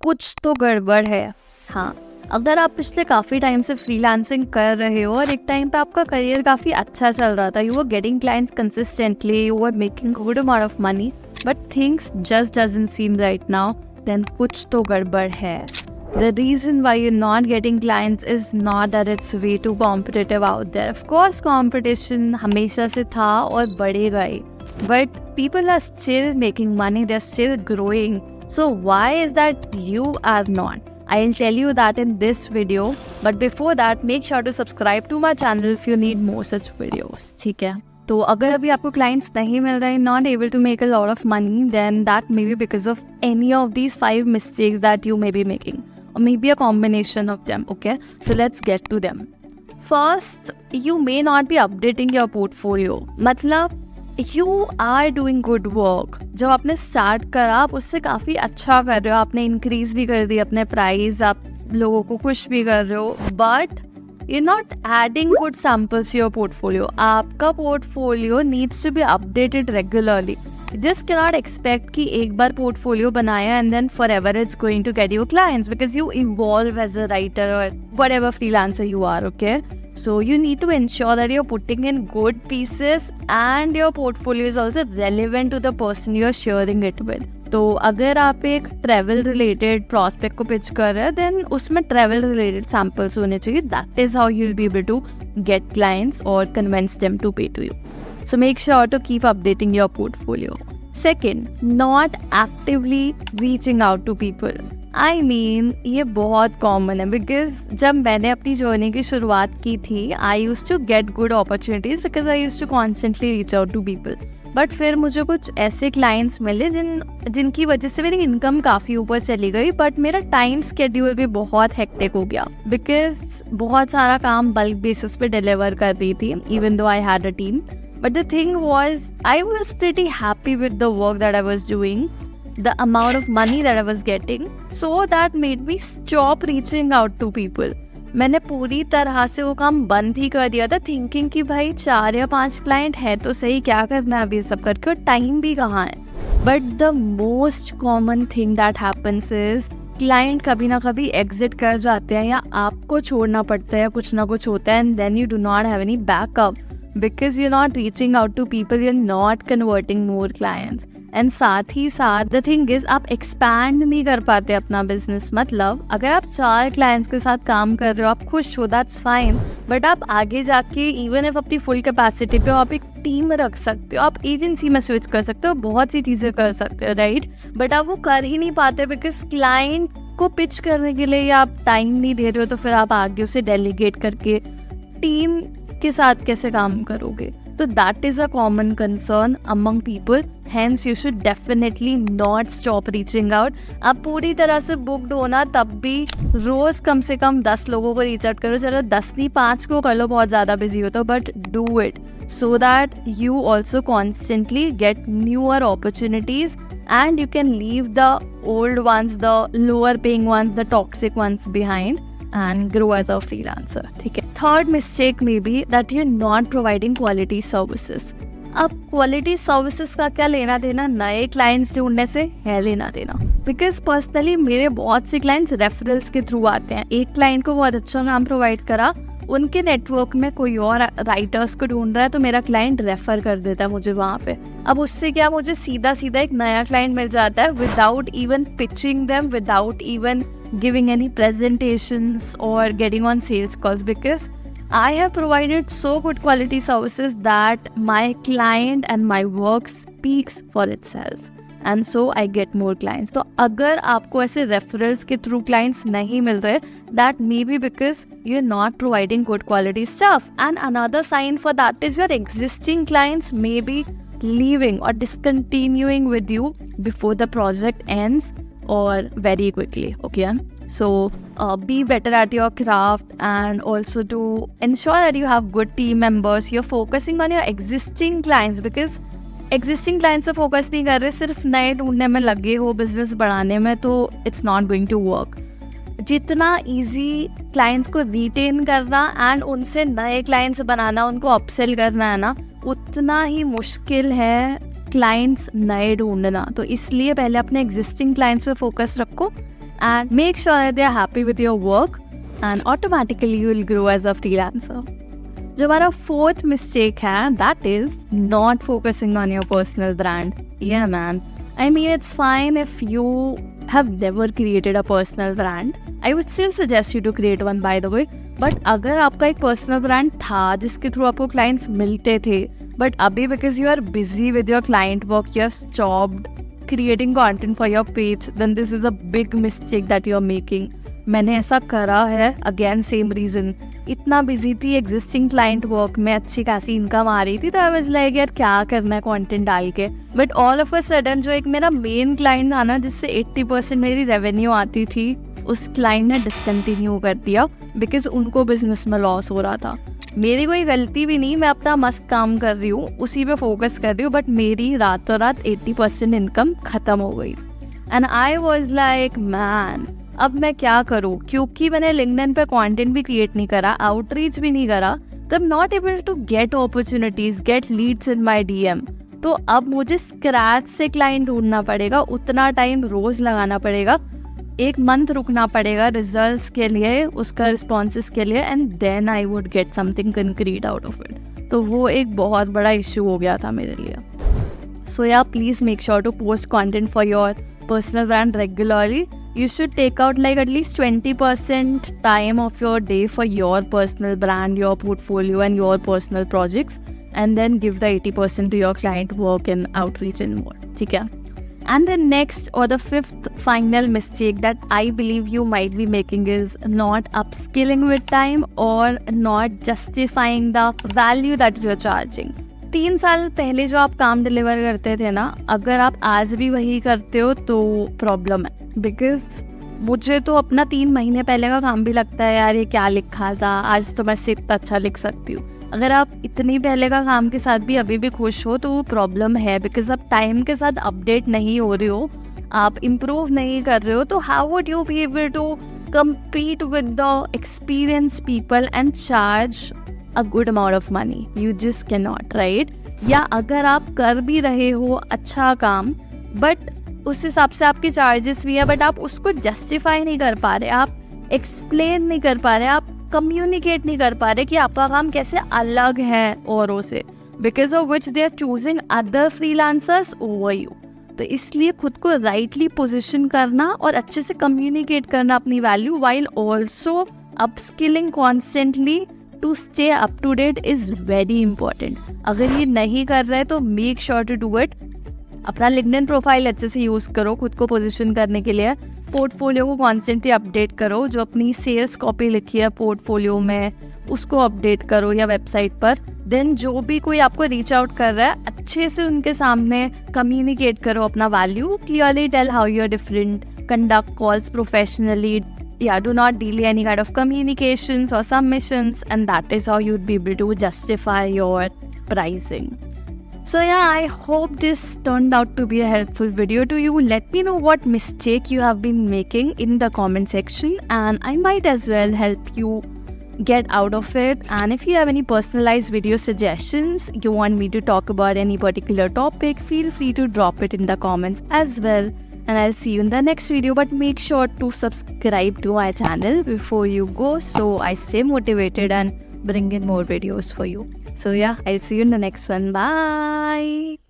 कुछ तो गड़बड़ है। हाँ, अगर आप पिछले काफ़ी टाइम से फ्रीलांसिंग कर रहे हो और एक टाइम पे आपका करियर काफ़ी अच्छा चल रहा था, you were getting clients consistently, you were making good amount of money, but things just doesn't seem right now, then कुछ तो गड़बड़ है। The reason why you're not getting clients is not that it's way too competitive out there. Of course, competition हमेशा से था और बढ़ेगा ही. But people are still making money, they're still growing. So why is that you are not? I'll tell you that in this video. But before that, make sure to subscribe to my channel if you need more such videos. ठीक है? तो अगर अभी आपको clients नहीं मिल रहे, not able to make a lot of money, then that may be because of any of these 5 mistakes that you may be making, or maybe a combination of them. Okay, so let's get to them. First, you may not be updating your portfolio. मतलब you are doing good work. जब आपने start करा, आप उससे काफ़ी अच्छा कर रहे हो, आपने इंक्रीज भी कर दी अपने प्राइस, आप लोगों को खुश भी कर रहे हो, but you're not adding good samples to your portfolio. आपका portfolio needs to be updated regularly. You just cannot expect कि एक बार portfolio बनाया and then forever it's going to get you clients because you evolve as a writer or whatever freelancer you are, okay? So you need to ensure that you're putting in good pieces and your portfolio is also relevant to the person you're sharing it with. तो अगर आप एक travel related prospect को pitch कर रहे हैं, then उसमें travel related samples होने चाहिए. That is how you will be able to get clients और convince them to pay to you. So make sure to keep updating your portfolio. Second, not actively reaching out to people. I mean ये बहुत common है because जब मैंने अपनी journey की शुरुआत की थी, I used to get good opportunities because I used to constantly reach out to people. But फिर मुझे कुछ ऐसे क्लाइंट्स मिले जिनकी वजह से मेरी इनकम काफ़ी ऊपर चली गई, बट मेरा टाइम स्केड्यूल भी बहुत हेक्टिक हो गया बिकॉज बहुत सारा काम बल्क बेसिस पे डिलीवर कर रही थी, even though I had a team. But the thing was I was pretty happy with the work that I was doing, the amount of money that I was getting, so that made me stop reaching out to people. मैंने पूरी तरह से वो काम बंद ही कर दिया था, थिंकिंग कि भाई 4 या 5 क्लाइंट है तो सही, क्या करना है अभी सब करके, और टाइम भी कहाँ है. But the most common thing that happens is client कभी ना कभी एग्जिट कर जाते हैं या आपको छोड़ना पड़ता है या कुछ ना कुछ होता है, and then you do not have any backup because you're not reaching out to people, you're not converting more clients. And साथ ही साथ द थिंग इज आप एक्सपैंड नहीं कर पाते अपना बिजनेस. मतलब अगर आप 4 क्लाइंट्स के साथ काम कर रहे हो, आप खुश हो, दैट्स फाइन, बट आप आगे जाके इवन इफ अपनी फुल कैपेसिटी पे हो, आप एक टीम रख सकते हो, आप एजेंसी में स्विच कर सकते हो, बहुत सी चीज़ें कर सकते हो, राइट? बट आप वो कर ही नहीं पाते बिकॉज क्लाइंट को पिच करने के लिए या आप टाइम नहीं दे रहे हो, तो फिर आप आगे उसे डेलीगेट करके टीम के साथ कैसे काम करोगे? तो that is a common concern among people, hence you should definitely not stop reaching out. आप पूरी तरह से बुक्ड हो ना, तब भी रोज कम से कम 10 लोगों को रीच आउट करो. चलो 10 नहीं 5 को कर लो, बहुत ज़्यादा बिजी हो तो, but do it so that you also constantly get newer opportunities and you can leave the old ones, the lower paying ones, the toxic ones behind and grow as a freelancer. ठीक है. Third mistake may be that you're not providing quality services. अब quality services का क्या लेना देना नए clients ढूंढने से? है लेना देना. Because personally मेरे बहुत से clients referrals के थ्रू आते हैं. एक client को बहुत अच्छा काम प्रोवाइड करा, उनके नेटवर्क में कोई और राइटर्स को ढूंढ रहा है, तो मेरा क्लाइंट रेफर कर देता है मुझे वहाँ पे. अब उससे क्या, मुझे सीधा सीधा एक नया क्लाइंट मिल जाता है without even pitching them, without even giving any presentations और getting on sales calls, because I have provided so good quality services that my client and my work speaks for itself. And so I get more clients. तो अगर आपको ऐसे referrals के through clients नहीं मिल रहे, that may be because you're not providing good quality stuff. And another sign for that is your existing clients may be leaving or discontinuing with you before the project ends or very quickly. Okay? So be better at your craft, and also to ensure that you have good team members. You're focusing on your existing clients because existing clients पे focus नहीं कर रहे, सिर्फ नए ढूंढने में लगे हो, बिजनेस बढ़ाने में, तो it's not going to work. जितना इजी क्लाइंट्स को रिटेन करना एंड उनसे नए क्लाइंट्स बनाना, उनको अपसेल करना है ना, उतना ही मुश्किल है क्लाइंट्स नए ढूंढना. तो इसलिए पहले अपने एग्जिस्टिंग क्लाइंट्स पे फोकस रखो and make sure that they are happy with your work, and automatically you will grow as a freelancer. जो हमारा fourth mistake है, that is not focusing on your personal brand. Yeah man, I mean it's fine if you have never created a personal brand. I would still suggest you to create one by the way. But अगर आपका एक personal brand था जिसके through आपको clients मिलते थे, but अभी because you are busy with your client work, you have stopped creating content for your page, then this is a big mistake that you are making. मैंने ऐसा करा है, again same reason. इतना busy थी existing client work में, अच्छी खासी income आ रही थी, तो आई वाज लाइक यार क्या करना है कंटेंट डाल के. But all of a sudden जो एक मेरा मेन क्लाइंट था ना, जिससे 80% मेरी रेवेन्यू आती थी, उस क्लाइंट ने डिसकंटिन्यू कर दिया बिकॉज उनको बिजनेस में लॉस हो रहा था. मेरी कोई गलती भी नहीं, मैं अपना मस्त काम कर रही हूँ, उसी पे फोकस कर रही हूँ, बट मेरी रातों रात 80% इनकम ख़त्म हो गई. And I was like man, अब मैं क्या करूँ, क्योंकि मैंने लिंक्डइन पे कंटेंट भी क्रिएट नहीं करा, आउटरीच भी नहीं करा, तो I am not able to get opportunities, get leads in my DM. तो अब मुझे स्क्रैच से क्लाइंट ढूंढना पड़ेगा, उतना टाइम रोज लगाना पड़ेगा, 1 मंथ रुकना पड़ेगा रिजल्ट्स के लिए, उसका रिस्पॉन्सेस के लिए, and then I would get something concrete out of it. तो वो एक बहुत बड़ा इशू हो गया था मेरे लिए. So yeah please make sure to post content for your personal brand regularly. You should take out like at least 20% time of your day for your personal brand, your portfolio and your personal projects, and then give the 80% to your client work and outreach and more. ठीक है? And the next or the fifth final mistake that I believe you might be making is not upskilling with time or not justifying the value that you're charging. 3 साल पहले जो आप काम deliver करते थे ना, अगर आप आज भी वही करते हो तो प्रॉब्लम है. बिकॉज मुझे तो अपना 3 महीने पहले का काम भी लगता है, यार ये क्या लिखा था, आज तो मैं इससे इतना अच्छा लिख सकती हूँ. अगर आप इतनी पहले का काम के साथ भी अभी भी खुश हो तो वो प्रॉब्लम है, बिकॉज आप टाइम के साथ अपडेट नहीं हो रहे हो, आप इम्प्रूव नहीं कर रहे हो. तो how would you be able to compete with the experienced people and charge a good amount of money? You just cannot, right? या अगर आप कर भी रहे हो अच्छा काम, बट उस हिसाब से आपके चार्जेस भी है, बट आप उसको जस्टिफाई नहीं कर पा रहे, आप एक्सप्लेन नहीं कर पा रहे, आप कम्युनिकेट नहीं कर पा रहे कि आपका काम कैसे अलग है औरों से, because of which they are choosing other freelancers over you. तो इसलिए खुद को राइटली पोजीशन करना और अच्छे से कम्युनिकेट करना अपनी value, while also upskilling constantly to stay up to date is very important. अगर ये नहीं कर रहे तो make sure to do it. अपना लिंक्डइन प्रोफाइल अच्छे से यूज़ करो खुद को पोजीशन करने के लिए, पोर्टफोलियो को कॉन्स्टेंटली अपडेट करो, जो अपनी सेल्स कॉपी लिखी है पोर्टफोलियो में उसको अपडेट करो या वेबसाइट पर. देन जो भी कोई आपको रीच आउट कर रहा है, अच्छे से उनके सामने कम्युनिकेट करो अपना value, clearly tell how you are different, conduct calls professionally, do not delay any kind of communications or submissions, and that is how you'd be able to justify your pricing. So yeah, I hope this turned out to be a helpful video to you. Let me know what mistake you have been making in the comment section, and I might as well help you get out of it. And if you have any personalized video suggestions, you want me to talk about any particular topic, feel free to drop it in the comments as well. And I'll see you in the next video, but make sure to subscribe to my channel before you go, so I stay motivated and bring in more videos for you. So yeah, I'll see you in the next one. Bye.